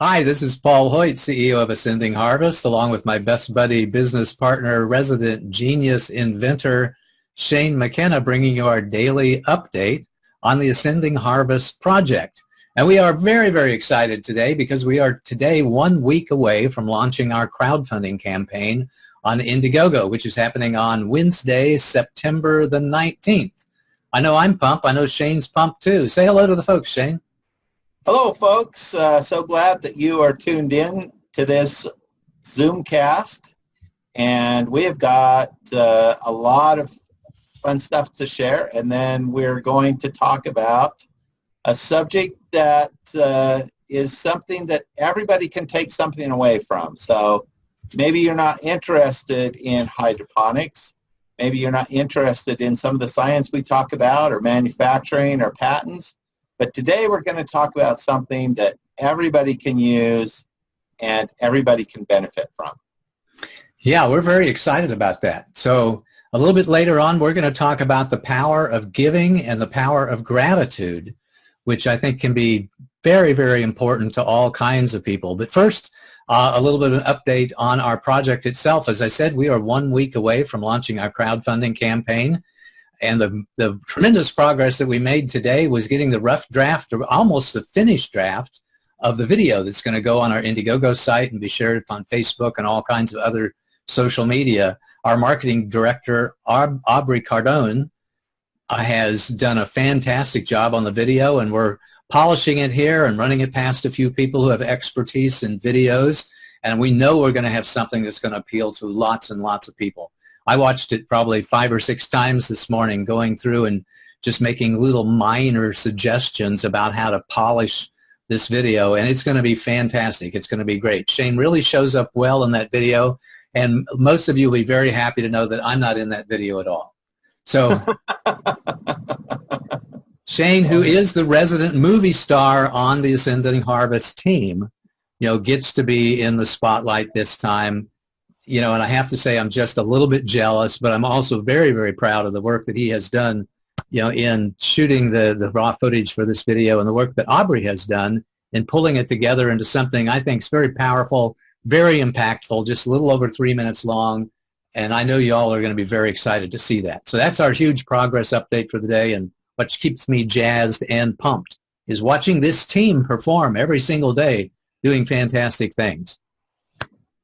Hi, this is Paul Hoyt, CEO of Ascending Harvest, along with my best buddy, business partner, resident genius inventor, Shane McKenna, bringing you our daily update on the Ascending Harvest project. And we are very, very excited today because we are today 1 week away from launching our crowdfunding campaign on Indiegogo, which is happening on Wednesday, September the 19th. I know I'm pumped. I know Shane's pumped too. Say hello to the folks, Shane. Hello, folks. So glad that you are tuned in to this Zoomcast. And we have got a lot of fun stuff to share. And then we're going to talk about a subject that is something that everybody can take something away from. So maybe you're not interested in hydroponics. Maybe you're not interested in some of the science we talk about or manufacturing or patents. But today we're going to talk about something that everybody can use and everybody can benefit from. Yeah, we're very excited about that. So a little bit later on, we're going to talk about the power of giving and the power of gratitude, which I think can be very, very important to all kinds of people. But first, a little bit of an update on our project itself. As I said, we are 1 week away from launching our crowdfunding campaign. And the tremendous progress that we made today was getting the rough draft, or almost the finished draft, of the video that's going to go on our Indiegogo site and be shared on Facebook and all kinds of other social media. Our marketing director, Aubrey Cardone, has done a fantastic job on the video, and we're polishing it here and running it past a few people who have expertise in videos. And we know we're going to have something that's going to appeal to lots and lots of people. I watched it probably 5 or 6 times this morning, going through and just making little minor suggestions about how to polish this video, and it's going to be fantastic. It's going to be great. Shane really shows up well in that video, and most of you will be very happy to know that I'm not in that video at all. So Shane, who is the resident movie star on the Ascending Harvest team, gets to be in the spotlight this time. And I have to say I'm just a little bit jealous, but I'm also very, very proud of the work that he has done, in shooting the raw footage for this video, and the work that Aubrey has done in pulling it together into something I think is very powerful, very impactful, just a little over 3 minutes long. And I know you all are going to be very excited to see that. So that's our huge progress update for the day. And what keeps me jazzed and pumped is watching this team perform every single day, doing fantastic things.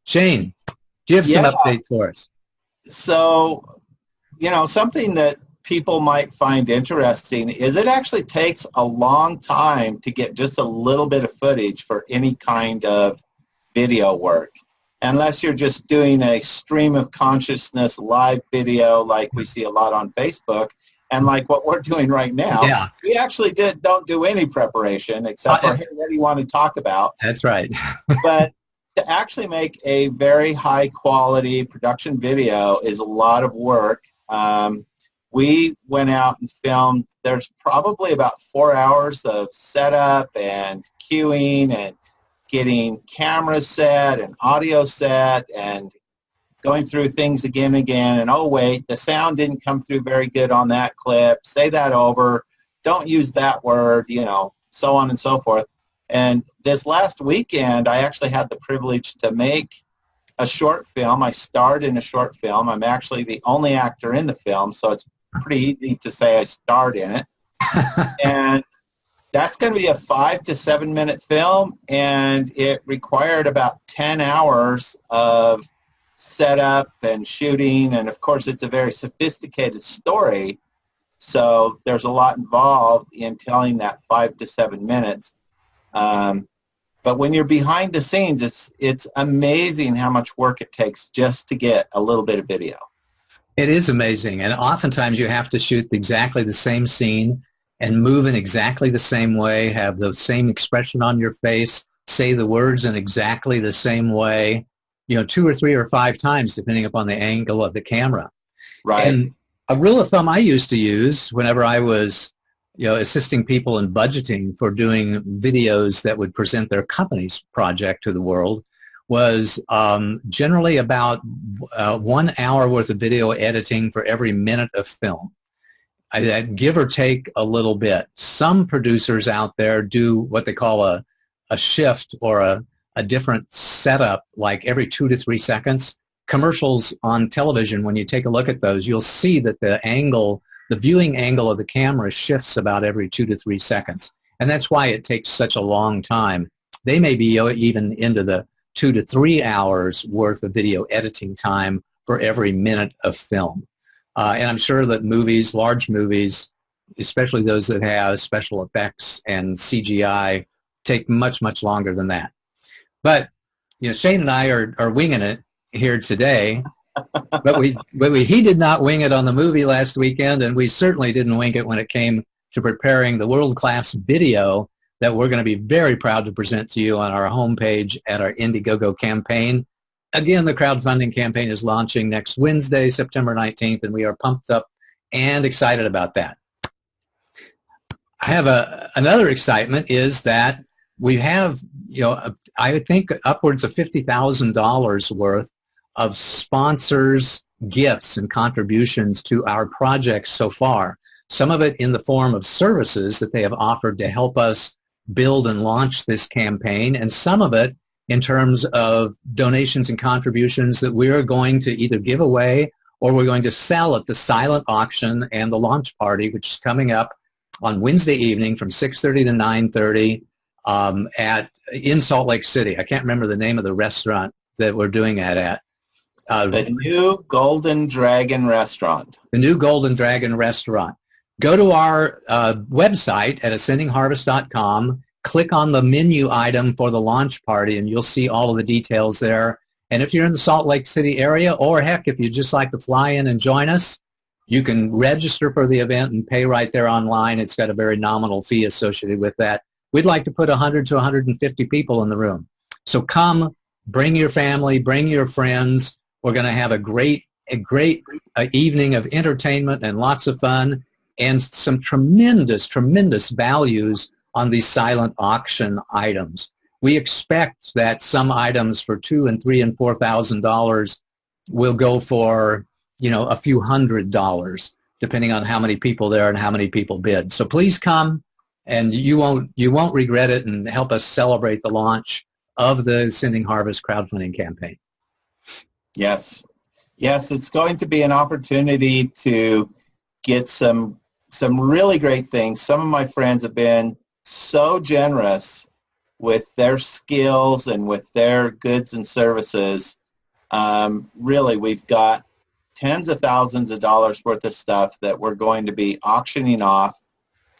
Shane, do you have some update for us? So, something that people might find interesting is it actually takes a long time to get just a little bit of footage for any kind of video work, unless you're just doing a stream of consciousness live video like we see a lot on Facebook and like what we're doing right now. Yeah. We actually don't do any preparation except for what you want to talk about. That's right. But to actually make a very high quality production video is a lot of work. We went out and filmed. There's probably about 4 hours of setup and queuing and getting cameras set and audio set and going through things again and again. And oh wait, the sound didn't come through very good on that clip. Say that over. Don't use that word, so on and so forth. And this last weekend, I actually had the privilege to make a short film. I starred in a short film. I'm actually the only actor in the film, so it's pretty easy to say I starred in it. And that's going to be a 5 to 7 minute film, and it required about 10 hours of setup and shooting. And, of course, it's a very sophisticated story, so there's a lot involved in telling that 5 to 7 minutes. But when you're behind the scenes, it's amazing how much work it takes just to get a little bit of video. It is amazing, and oftentimes you have to shoot exactly the same scene and move in exactly the same way, have the same expression on your face, say the words in exactly the same way, 2 or 3 or 5 times, depending upon the angle of the camera. Right. And a rule of thumb I used to use whenever I was assisting people in budgeting for doing videos that would present their company's project to the world was generally about 1 hour worth of video editing for every minute of film. Give or take a little bit. Some producers out there do what they call a a shift or a different setup, like every 2 to 3 seconds. Commercials on television, when you take a look at those, you'll see that the viewing angle of the camera shifts about every 2 to 3 seconds. And that's why it takes such a long time. They may be even into the 2 to 3 hours worth of video editing time for every minute of film. And I'm sure that movies, large movies, especially those that have special effects and CGI, take much, much longer than that. But Shane and I are winging it here today, but he did not wing it on the movie last weekend, and we certainly didn't wing it when it came to preparing the world-class video that we're going to be very proud to present to you on our homepage at our Indiegogo campaign. Again, the crowdfunding campaign is launching next Wednesday, September 19th, and we are pumped up and excited about that. I have another excitement is that we have, I think upwards of $50,000 worth of sponsors' gifts and contributions to our projects so far. Some of it in the form of services that they have offered to help us build and launch this campaign, and some of it in terms of donations and contributions that we're going to either give away or we're going to sell at the silent auction and the launch party, which is coming up on Wednesday evening from 6:30 to 9:30 in Salt Lake City. I can't remember the name of the restaurant that we're doing that at. The new Golden Dragon Restaurant. The new Golden Dragon Restaurant. Go to our website at ascendingharvest.com, click on the menu item for the launch party, and you'll see all of the details there. And if you're in the Salt Lake City area, or heck, if you'd just like to fly in and join us, you can register for the event and pay right there online. It's got a very nominal fee associated with that. We'd like to put 100 to 150 people in the room. So come, bring your family, bring your friends. We're going to have a great evening of entertainment and lots of fun and some tremendous, tremendous values on these silent auction items. We expect that some items for $2,000 and $3,000 and $4,000 will go for, a few $100s, depending on how many people there and how many people bid. So please come, and you won't regret it, and help us celebrate the launch of the Ascending Harvest crowdfunding campaign. Yes, it's going to be an opportunity to get some really great things. Some of my friends have been so generous with their skills and with their goods and services. Really, we've got tens of thousands of dollars worth of stuff that we're going to be auctioning off.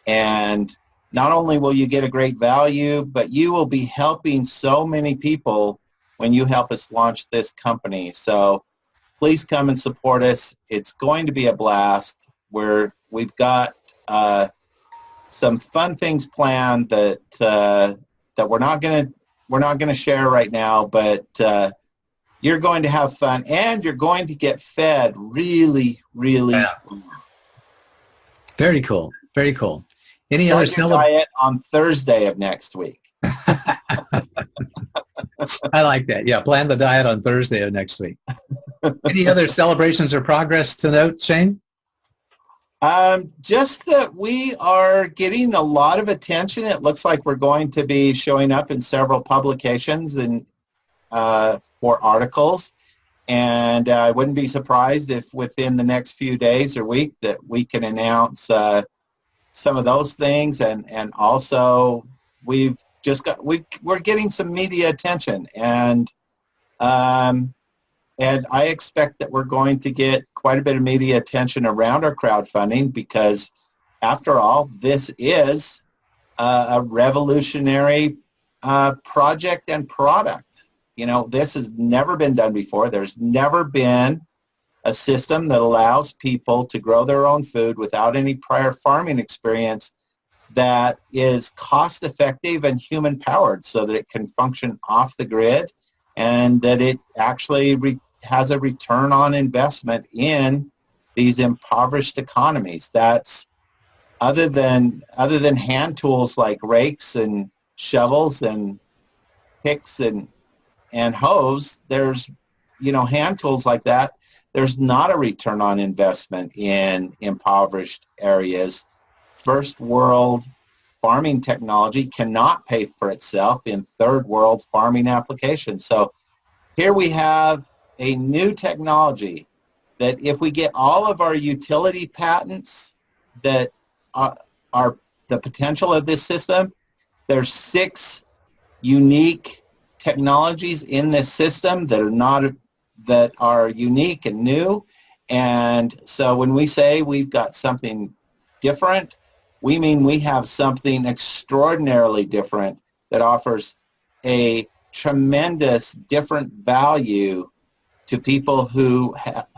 And not only will you get a great value, but you will be helping so many people when you help us launch this company. So please come and support us. It's going to be a blast. We've got some fun things planned that we're not going to share right now, but you're going to have fun, and you're going to get fed really, really. Yeah. Very cool. Very cool. Any Start other your diet on Thursday of next week. I like that. Yeah, plan the diet on Thursday of next week. Any other celebrations or progress to note, Shane? Just that we are getting a lot of attention. It looks like we're going to be showing up in several publications and for articles. And I wouldn't be surprised if within the next few days or week that we can announce some of those things. And also we're getting some media attention, and I expect that we're going to get quite a bit of media attention around our crowdfunding, because after all, this is a revolutionary project and product. This has never been done before. There's never been a system that allows people to grow their own food without any prior farming experience that is cost-effective and human-powered, so that it can function off the grid, and that it actually has a return on investment in these impoverished economies. That's other than hand tools like rakes and shovels and picks and hoes. There's hand tools like that. There's not a return on investment in impoverished areas, first world farming technology cannot pay for itself in third world farming applications. So here we have a new technology that if we get all of our utility patents that are the potential of this system, there's 6 unique technologies in this system that are unique and new. And so when we say we've got something different, we mean we have something extraordinarily different that offers a tremendous different value to people who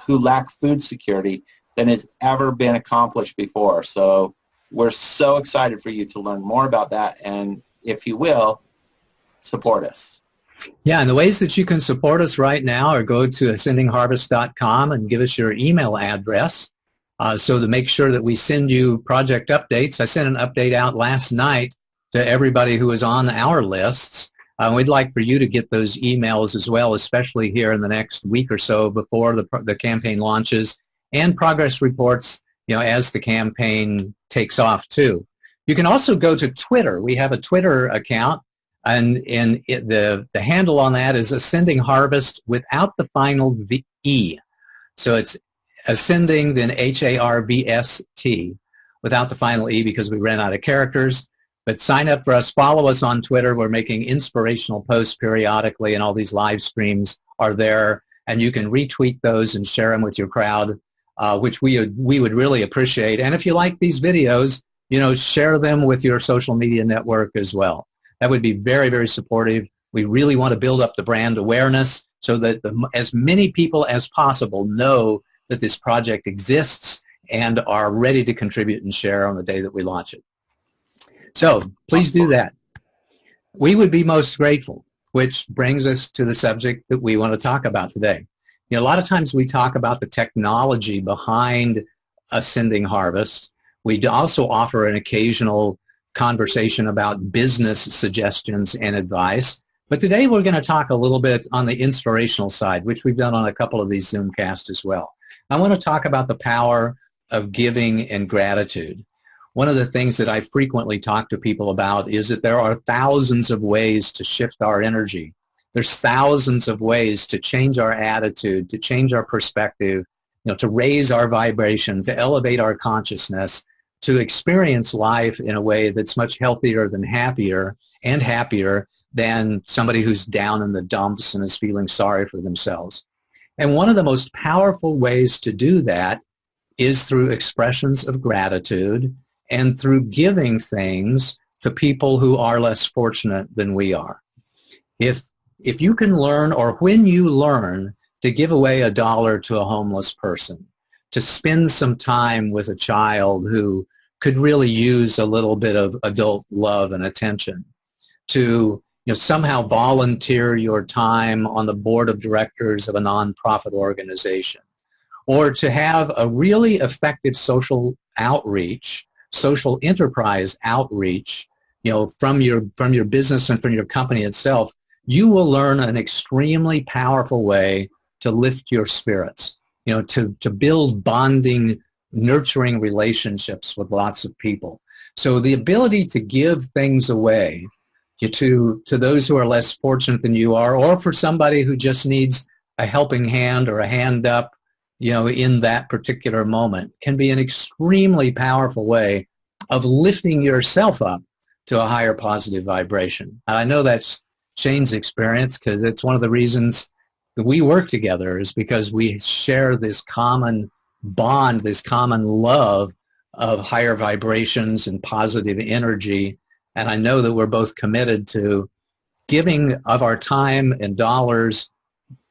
lack food security than has ever been accomplished before. So we're so excited for you to learn more about that, and if you will, support us. Yeah, and the ways that you can support us right now are go to ascendingharvest.com and give us your email address so to make sure that we send you project updates. I sent an update out last night to everybody who is on our lists. We'd like for you to get those emails as well, especially here in the next week or so before the campaign launches, and progress reports, as the campaign takes off too. You can also go to Twitter. We have a Twitter account, and the handle on that is Ascending Harvest without the final E. So it's Ascending, then HARVST, without the final E because we ran out of characters. But sign up for us, follow us on Twitter. We're making inspirational posts periodically, and all these live streams are there. And you can retweet those and share them with your crowd, which we would really appreciate. And if you like these videos, share them with your social media network as well. That would be very, very supportive. We really want to build up the brand awareness so that as many people as possible know that this project exists and are ready to contribute and share on the day that we launch it. So please do that. We would be most grateful, which brings us to the subject that we want to talk about today. A lot of times we talk about the technology behind Ascending Harvest. We also offer an occasional conversation about business suggestions and advice. But today we're going to talk a little bit on the inspirational side, which we've done on a couple of these Zoomcasts as well. I want to talk about the power of giving and gratitude. One of the things that I frequently talk to people about is that there are thousands of ways to shift our energy. There's thousands of ways to change our attitude, to change our perspective, to raise our vibration, to elevate our consciousness, to experience life in a way that's much healthier than happier than somebody who's down in the dumps and is feeling sorry for themselves. And one of the most powerful ways to do that is through expressions of gratitude and through giving things to people who are less fortunate than we are. If you can learn, or when you learn, to give away $1 to a homeless person, to spend some time with a child who could really use a little bit of adult love and attention, to somehow volunteer your time on the board of directors of a nonprofit organization, or to have a really effective social outreach, social enterprise outreach, from your business and from your company itself, you will learn an extremely powerful way to lift your spirits, to build bonding, nurturing relationships with lots of people. So the ability to give things away to those who are less fortunate than you are, or for somebody who just needs a helping hand or a hand up, in that particular moment, can be an extremely powerful way of lifting yourself up to a higher positive vibration. And I know that's Shane's experience, because it's one of the reasons that we work together, is because we share this common bond, this common love of higher vibrations and positive energy. And I know that we're both committed to giving of our time and dollars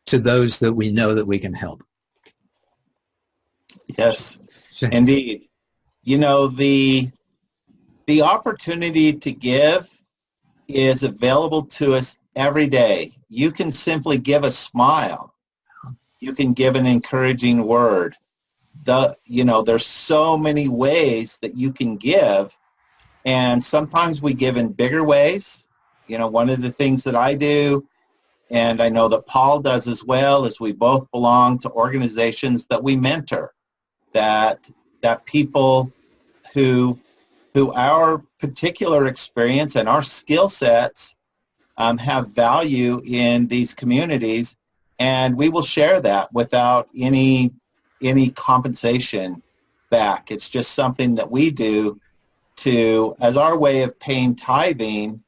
to those that we know that we can help. Yes, indeed. The opportunity to give is available to us every day. You can simply give a smile. You can give an encouraging word. There's so many ways that you can give, and sometimes we give in bigger ways. One of the things that I do, and I know that Paul does as well, is we both belong to organizations that we mentor, that people who our particular experience and our skill sets have value in these communities, and we will share that without any compensation back. It's just something that we do as our way of paying tithing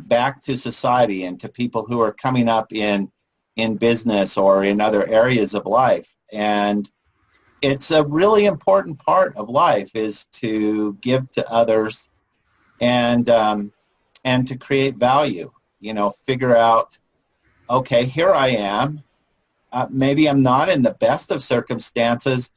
back to society and to people who are coming up in business or in other areas of life. And it's a really important part of life, is to give to others and to create value. Figure out, okay, here I am. Maybe I'm not in the best of circumstances,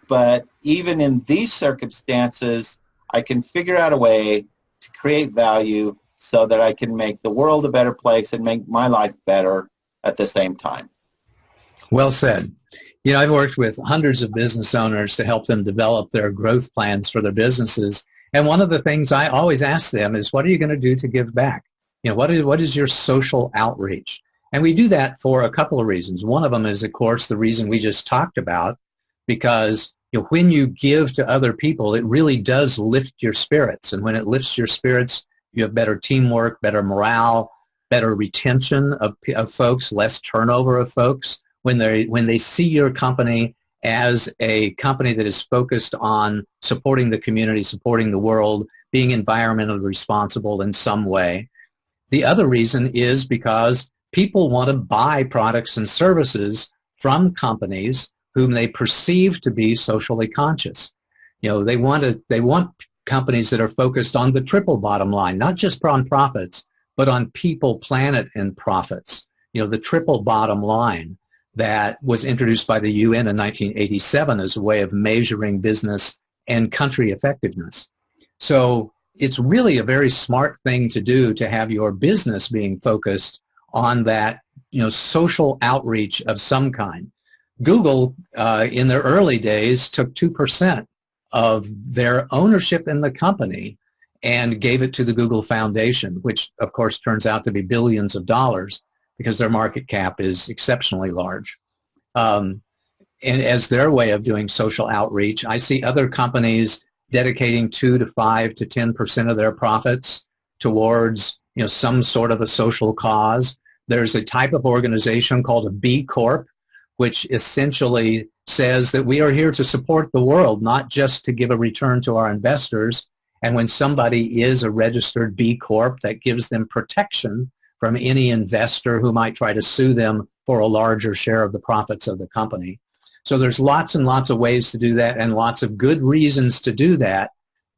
but even in these circumstances, I can figure out a way to create value so that I can make the world a better place and make my life better at the same time. Well said. I've worked with hundreds of business owners to help them develop their growth plans for their businesses. And one of the things I always ask them is, what are you going to do to give back? What is your social outreach? And we do that for a couple of reasons. One of them is, of course, the reason we just talked about, because when you give to other people, it really does lift your spirits. And when it lifts your spirits, you have better teamwork, better morale, better retention of folks, less turnover of folks. When they see your company as a company that is focused on supporting the community, supporting the world, being environmentally responsible in some way. The other reason is because people want to buy products and services from companies whom they perceive to be socially conscious. They want companies that are focused on the triple bottom line, not just on profits, but on people, planet, and profits. The triple bottom line that was introduced by the UN in 1987 as a way of measuring business and country effectiveness. So it's really a very smart thing to do, to have your business being focused on that, social outreach of some kind. Google, in their early days, took 2% of their ownership in the company and gave it to the Google Foundation, which, of course, turns out to be billions of dollars because their market cap is exceptionally large. And as their way of doing social outreach, I see other companies dedicating 2 to 5 to 10% of their profits towards, some sort of a social cause. There's a type of organization called a B Corp, which essentially says that we are here to support the world, not just to give a return to our investors. And when somebody is a registered B Corp, that gives them protection from any investor who might try to sue them for a larger share of the profits of the company. So there's lots and lots of ways to do that, and lots of good reasons to do that,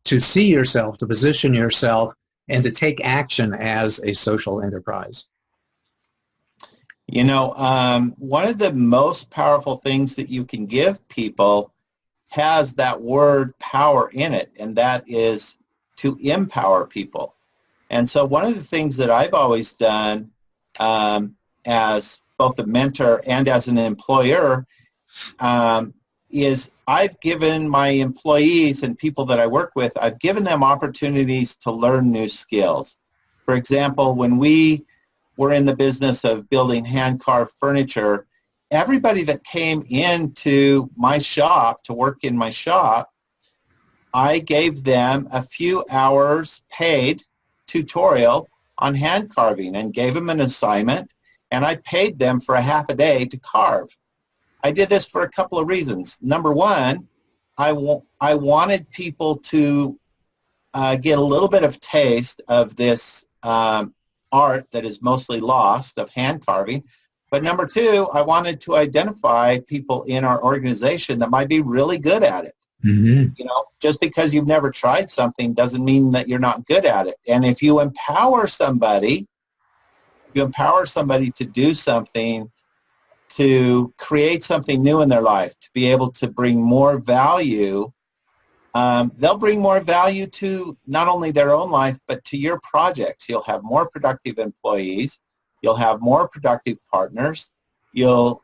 to see yourself, to position yourself, and to take action as a social enterprise. One of the most powerful things that you can give people has that word power in it, and that is to empower people. And so one of the things that I've always done as both a mentor and as an employer is I've given my employees and people that I work with, I've given them opportunities to learn new skills. For example, when we were in the business of building hand-carved furniture, everybody that came into my shop to work in my shop, I gave them a few hours paid tutorial on hand carving and gave them an assignment, and I paid them for a half a day to carve. I did this for a couple of reasons. Number one, I wanted people to get a little bit of taste of this art that is mostly lost, of hand carving. But number two, I wanted to identify people in our organization that might be really good at it. Mm-hmm. Just because you've never tried something doesn't mean that you're not good at it. And if you empower somebody to do something, to create something new in their life, to be able to bring more value, they'll bring more value to not only their own life, but to your projects. You'll have more productive employees. You'll have more productive partners. One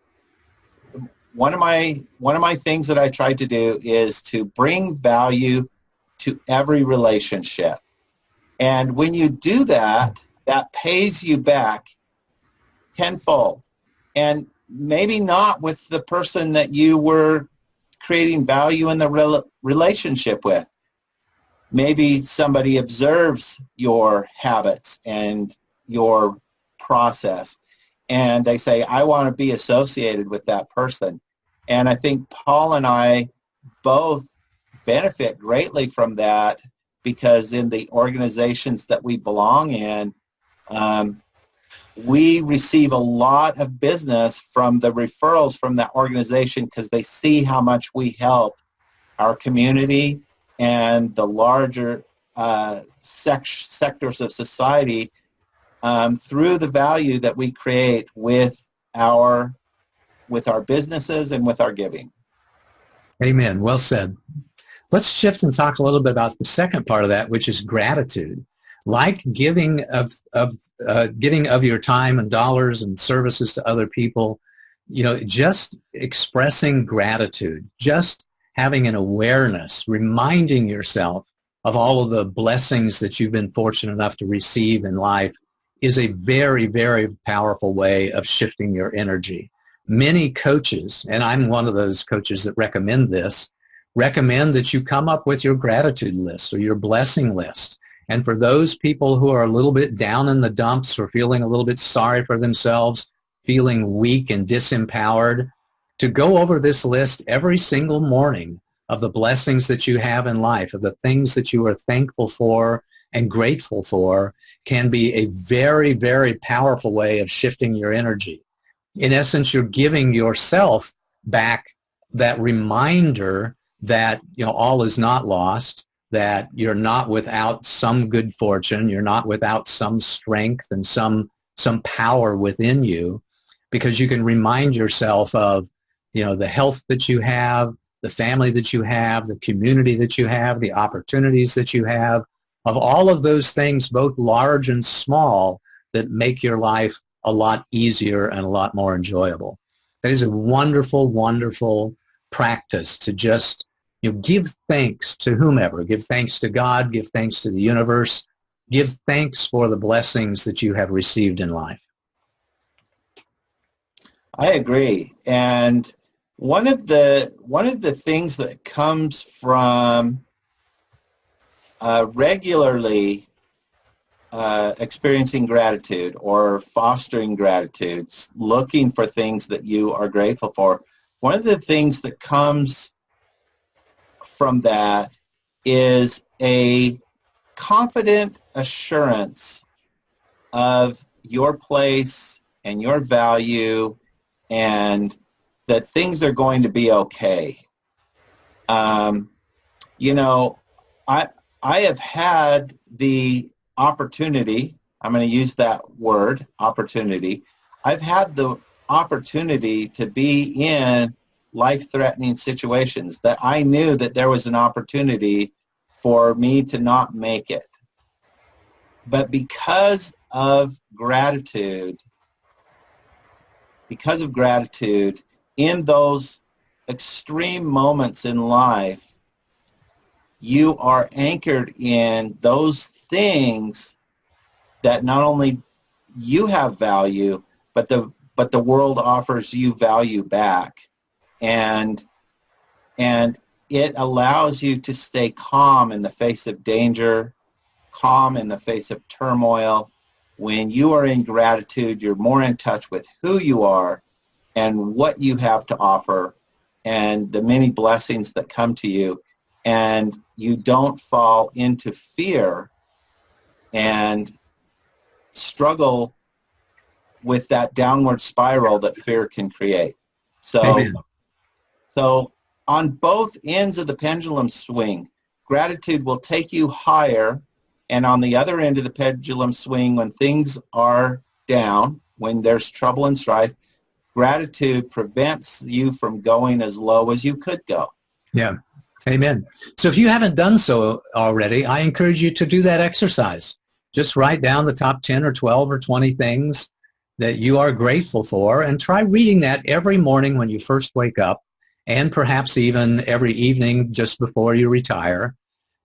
of my things that I try to do is to bring value to every relationship. And when you do that, that pays you back tenfold. And maybe not with the person that you were creating value in the relationship with, maybe somebody observes your habits and your process, and they say, I want to be associated with that person. And I think Paul and I both benefit greatly from that, because in the organizations that we belong in, we receive a lot of business from the referrals from that organization, because they see how much we help our community and the larger sectors of society through the value that we create with our businesses and with our giving. Amen. Well said. Let's shift and talk a little bit about the second part of that, which is gratitude. Like giving of your time and dollars and services to other people, just expressing gratitude, just having an awareness, reminding yourself of all of the blessings that you've been fortunate enough to receive in life is a very, very powerful way of shifting your energy. Many coaches, and I'm one of those coaches that recommend that you come up with your gratitude list or your blessing list. And for those people who are a little bit down in the dumps or feeling a little bit sorry for themselves, feeling weak and disempowered, to go over this list every single morning of the blessings that you have in life, of the things that you are thankful for and grateful for, can be a very, very powerful way of shifting your energy. In essence, you're giving yourself back that reminder that all is not lost, that you're not without some good fortune, you're not without some strength and some power within you, because you can remind yourself of the health that you have, the family that you have, the community that you have, the opportunities that you have, of all of those things, both large and small, that make your life a lot easier and a lot more enjoyable. That is a wonderful, wonderful practice to just give thanks to whomever. Give thanks to God, give thanks to the universe, give thanks for the blessings that you have received in life. I agree. And one of the things that comes from regularly experiencing gratitude or fostering gratitude, looking for things that you are grateful for, one of the things that comes from that is a confident assurance of your place and your value, and that things are going to be okay. I have had the opportunity, I'm going to use that word, opportunity. I've had the opportunity to be in life-threatening situations that I knew that there was an opportunity for me to not make it. But because of gratitude, in those extreme moments in life, you are anchored in those things that not only you have value, but the world offers you value back. And it allows you to stay calm in the face of danger, calm in the face of turmoil. When you are in gratitude, you're more in touch with who you are and what you have to offer and the many blessings that come to you. And you don't fall into fear and struggle with that downward spiral that fear can create. So on both ends of the pendulum swing, gratitude will take you higher, and on the other end of the pendulum swing, when things are down, when there's trouble and strife, gratitude prevents you from going as low as you could go. Yeah. Amen. So if you haven't done so already, I encourage you to do that exercise. Just write down the top 10 or 12 or 20 things that you are grateful for, and try reading that every morning when you first wake up, and perhaps even every evening just before you retire,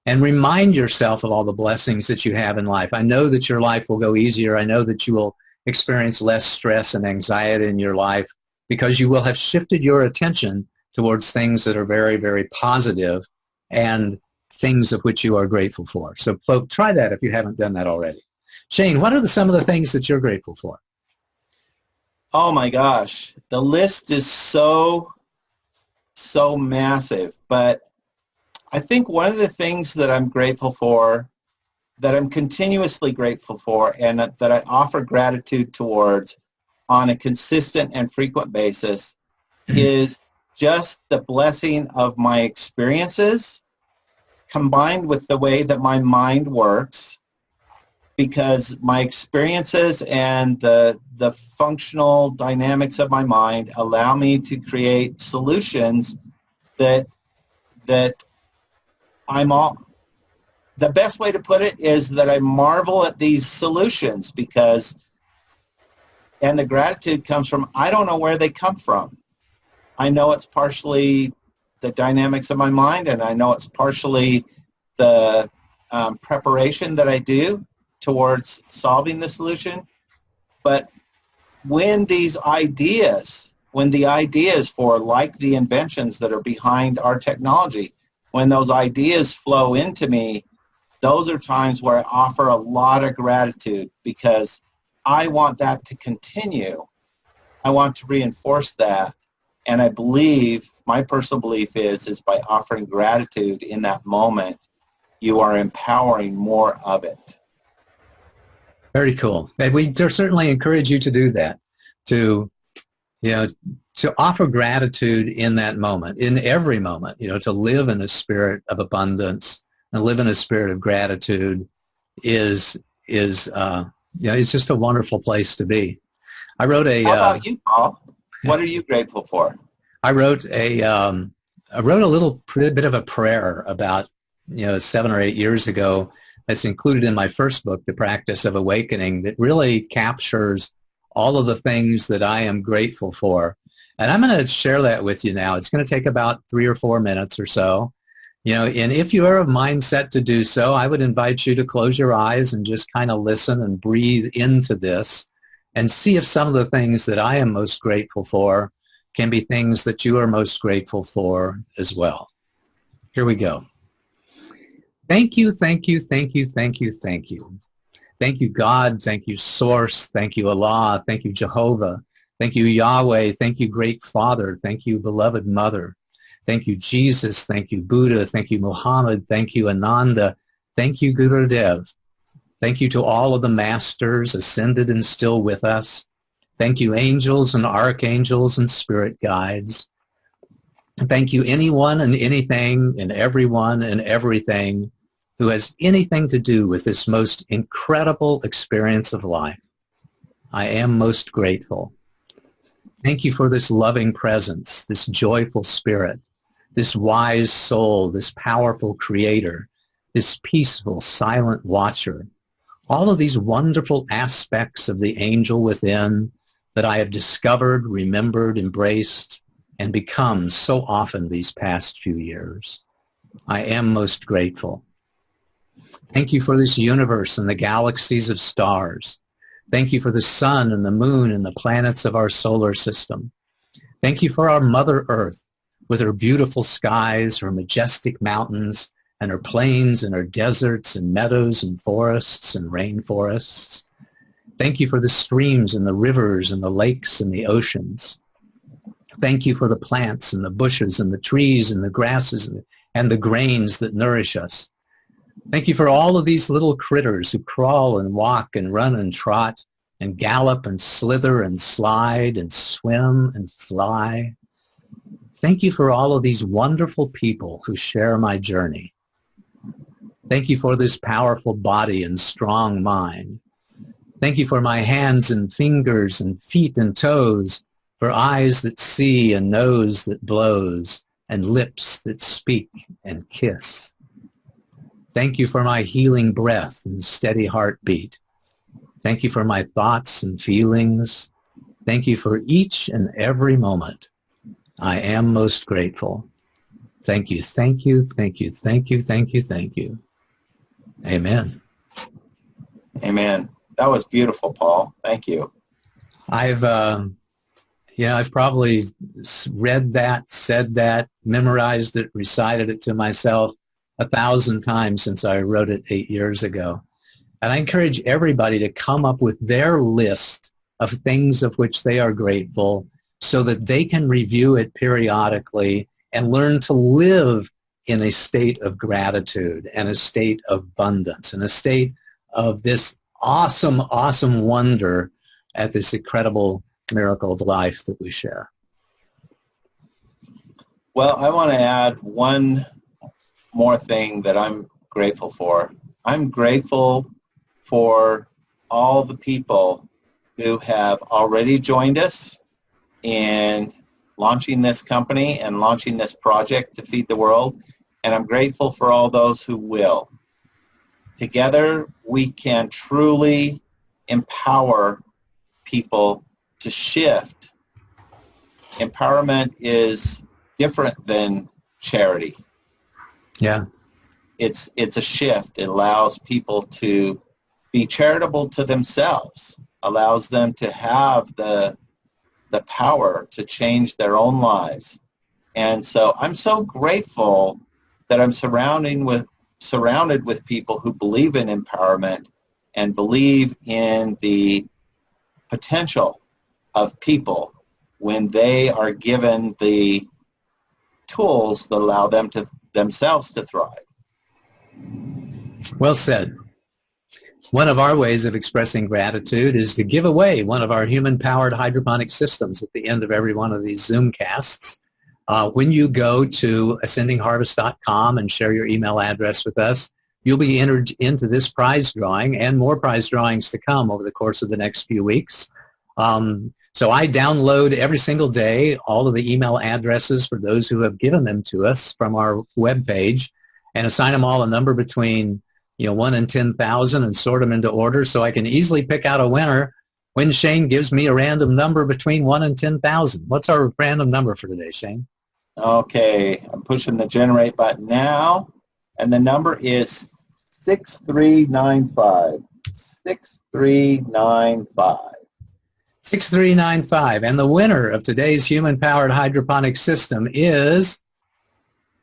and remind yourself of all the blessings that you have in life. I know that your life will go easier. I know that you will experience less stress and anxiety in your life because you will have shifted your attention towards things that are very, very positive and things of which you are grateful for. So try that if you haven't done that already. Shane, what are some of the things that you're grateful for? Oh my gosh, the list is so massive, but I think one of the things that I'm grateful for, that I'm continuously grateful for, and that I offer gratitude towards on a consistent and frequent basis is just the blessing of my experiences combined with the way that my mind works, because my experiences and the functional dynamics of my mind allow me to create solutions that the best way to put it is that I marvel at these solutions, because, and the gratitude comes from, I don't know where they come from. I know it's partially the dynamics of my mind, and I know it's partially the preparation that I do towards solving the solution. But when the ideas for, like, the inventions that are behind our technology, when those ideas flow into me, those are times where I offer a lot of gratitude, because I want that to continue. I want to reinforce that. And I believe, my personal belief is by offering gratitude in that moment, you are empowering more of it. Very cool. And we certainly encourage you to do that, to offer gratitude in that moment, in every moment, to live in a spirit of abundance and live in a spirit of gratitude is it's just a wonderful place to be. I wrote a. How about you, Paul? What are you grateful for? I wrote a little bit of a prayer about 7 or 8 years ago. That's included in my first book, The Practice of Awakening, that really captures all of the things that I am grateful for. And I'm going to share that with you now. It's going to take about 3 or 4 minutes or so. And if you are of mindset to do so, I would invite you to close your eyes and just kind of listen and breathe into this and see if some of the things that I am most grateful for can be things that you are most grateful for as well. Here we go. Thank you, thank you, thank you, thank you, thank you. Thank you, God. Thank you, Source. Thank you, Allah. Thank you, Jehovah. Thank you, Yahweh. Thank you, Great Father. Thank you, Beloved Mother. Thank you, Jesus. Thank you, Buddha. Thank you, Muhammad. Thank you, Ananda. Thank you, Gurudev. Thank you to all of the masters ascended and still with us. Thank you, angels and archangels and spirit guides. Thank you, anyone and anything and everyone and everything who has anything to do with this most incredible experience of life. I am most grateful. Thank you for this loving presence, this joyful spirit, this wise soul, this powerful creator, this peaceful, silent watcher. All of these wonderful aspects of the angel within that I have discovered, remembered, embraced, and become so often these past few years. I am most grateful. Thank you for this universe and the galaxies of stars. Thank you for the sun and the moon and the planets of our solar system. Thank you for our Mother Earth with her beautiful skies, her majestic mountains, and her plains and her deserts and meadows and forests and rainforests. Thank you for the streams and the rivers and the lakes and the oceans. Thank you for the plants and the bushes and the trees and the grasses and the grains that nourish us. Thank you for all of these little critters who crawl and walk and run and trot and gallop and slither and slide and swim and fly. Thank you for all of these wonderful people who share my journey. Thank you for this powerful body and strong mind. Thank you for my hands and fingers and feet and toes, for eyes that see and nose that blows and lips that speak and kiss. Thank you for my healing breath and steady heartbeat. Thank you for my thoughts and feelings. Thank you for each and every moment. I am most grateful. Thank you, thank you, thank you, thank you, thank you, thank you. Amen. Amen. That was beautiful, Paul. Thank you. I've probably read that, said that, memorized it, recited it to myself 1,000 times since I wrote it 8 years ago. And I encourage everybody to come up with their list of things of which they are grateful so that they can review it periodically and learn to live in a state of gratitude and a state of abundance and a state of this awesome, awesome wonder at this incredible miracle of life that we share. Well, I want to add one more thing that I'm grateful for. I'm grateful for all the people who have already joined us in launching this company and launching this project to feed the world. And I'm grateful for all those who will. Together, we can truly empower people to shift. Empowerment is different than charity. Yeah. It's a shift. It allows people to be charitable to themselves, allows them to have the power to change their own lives. And so I'm so grateful that I'm surrounded with people who believe in empowerment and believe in the potential of people when they are given the tools that allow them to themselves to thrive. Well said. One of our ways of expressing gratitude is to give away one of our human-powered hydroponic systems at the end of every one of these Zoomcasts. When you go to ascendingharvest.com and share your email address with us, you'll be entered into this prize drawing and more prize drawings to come over the course of the next few weeks. So I download every single day all of the email addresses for those who have given them to us from our webpage and assign them all a number between 1 and 10,000 and sort them into order so I can easily pick out a winner when Shane gives me a random number between 1 and 10,000. What's our random number for today, Shane? Okay, I'm pushing the generate button now, and the number is 6395. 6395. 6395. And the winner of today's human-powered hydroponic system is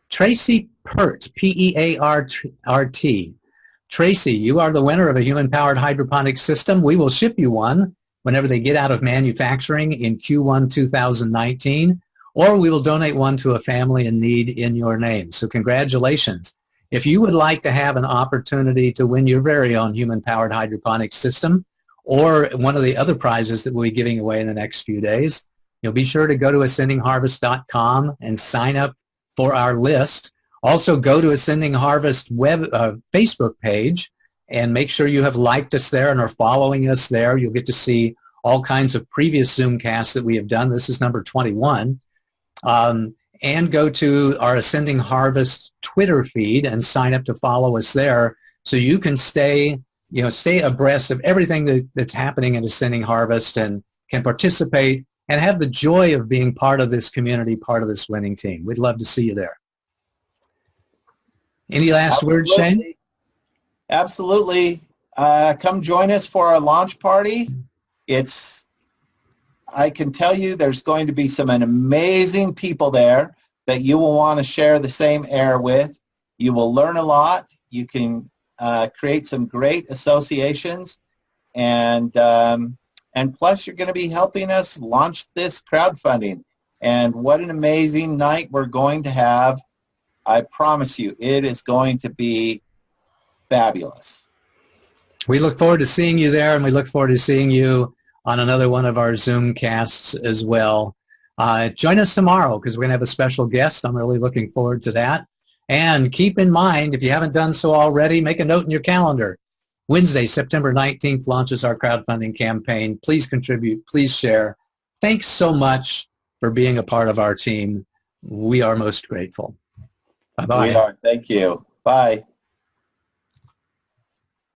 Tracy Peart, P-E-A-R-T. Tracy, you are the winner of a human-powered hydroponic system. We will ship you one whenever they get out of manufacturing in Q1 2019, or we will donate one to a family in need in your name. So congratulations. If you would like to have an opportunity to win your very own human-powered hydroponic system or one of the other prizes that we'll be giving away in the next few days, you'll be sure to go to ascendingharvest.com and sign up for our list. Also, go to Ascending Harvest Facebook page and make sure you have liked us there and are following us there. You'll get to see all kinds of previous Zoomcasts that we have done. This is number 21. And go to our Ascending Harvest Twitter feed and sign up to follow us there so you can stay abreast of everything that's happening at Ascending Harvest and can participate and have the joy of being part of this community, part of this winning team. We'd love to see you there. Any last words, Shane? Absolutely. Come join us for our launch party. I can tell you there's going to be some amazing people there that you will want to share the same air with. You will learn a lot. You can create some great associations. And plus, you're going to be helping us launch this crowdfunding. And what an amazing night we're going to have. I promise you, it is going to be fabulous. We look forward to seeing you there, and we look forward to seeing you on another one of our Zoomcasts as well. Join us tomorrow because we're going to have a special guest. I'm really looking forward to that. And keep in mind, if you haven't done so already, make a note in your calendar. Wednesday, September 19th, launches our crowdfunding campaign. Please contribute. Please share. Thanks so much for being a part of our team. We are most grateful. Bye-bye. We are. Thank you. Bye.